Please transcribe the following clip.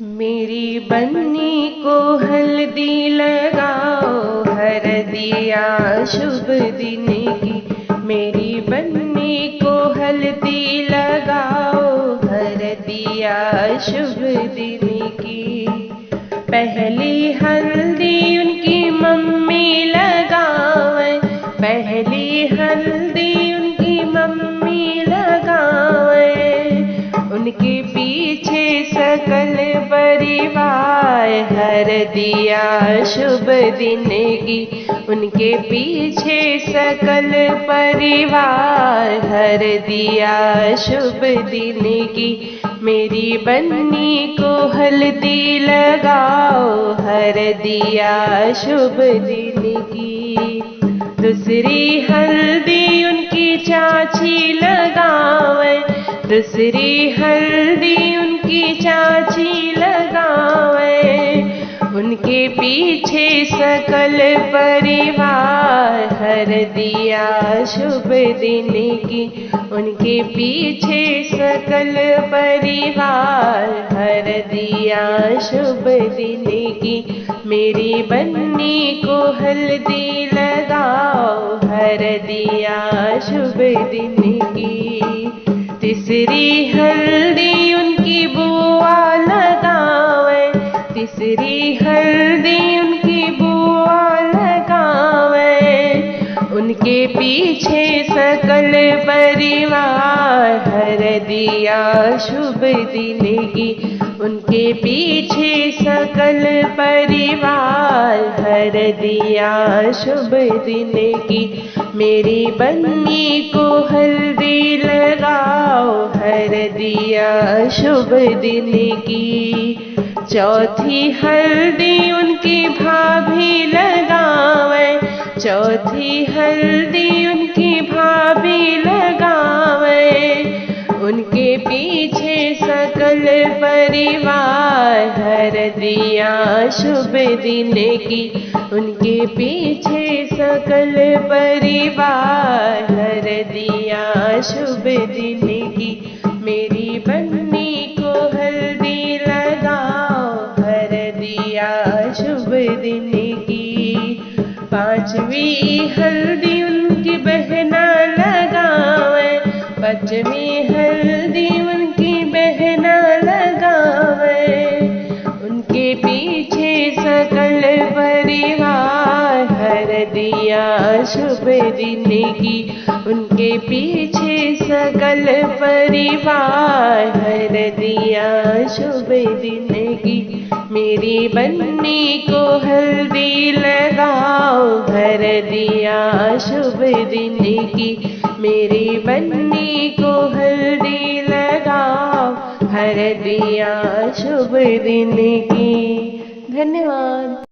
मेरी बन्नी को हल्दी लगाओ, हरदिया शुभ दिन की। मेरी बन्नी को हल्दी लगाओ, हरदिया शुभ दिन की। पहली हल्दी उनकी मम्मी लगावे, पहली हल्दी उनकी मम्मी लगावे। उनके पीछे सकल परिवार, हरदिया शुभ दिन की। उनके पीछे सकल परिवार, हरदिया शुभ दिन की। मेरी बन्नी को हल्दी लगाओ, हरदिया शुभ दिन की। दूसरी हल्दी उनकी चाची लगावे, दूसरी हल्दी उनकी चाची लगावे। उनके पीछे सकल परिवार, हरदिया शुभ दिन की। उनके पीछे सकल परिवार, हरदिया शुभ दिन की। मेरी बन्नी को हल्दी लगाओ, हरदिया शुभ दिन की। तीसरी हल्दी उनकी बुआ लगावे, तीसरी हल्दी उनकी बुआ लगावे। उनके पीछे सकल परिवार, हरदिया शुभ दिन की। उनके पीछे सकल परिवार, हरदिया शुभ दिन की। मेरी बन्नी को हल्दी लगाओ, हरदिया शुभ दिन की। चौथी हल्दी उनकी भाभी लगावे, चौथी हल्दी उनकी भाभी लगावे। उनके पीछे सकल परिवार, हरदिया शुभ दिन की। उनके पीछे सकल परिवार, हरदिया शुभ दिन की। मेरी बन्नी को हल्दी लगाओ, हरदिया शुभ दिन की। पांचवी हल्दी उनकी बहना लगावे, पांचवी हल्दी उनकी बहना लगावे। उनके पीछे सकल परिवार, हरदिया शुभ दिन की। उनके पीछे सकल परिवार, हरदिया शुभ दिन की। मेरी बन्नी को हल्दी लगाओ, हरदिया शुभ दिन की। मेरी बन्नी को हल्दी लगाओ, हरदिया शुभ दिन की। धन्यवाद।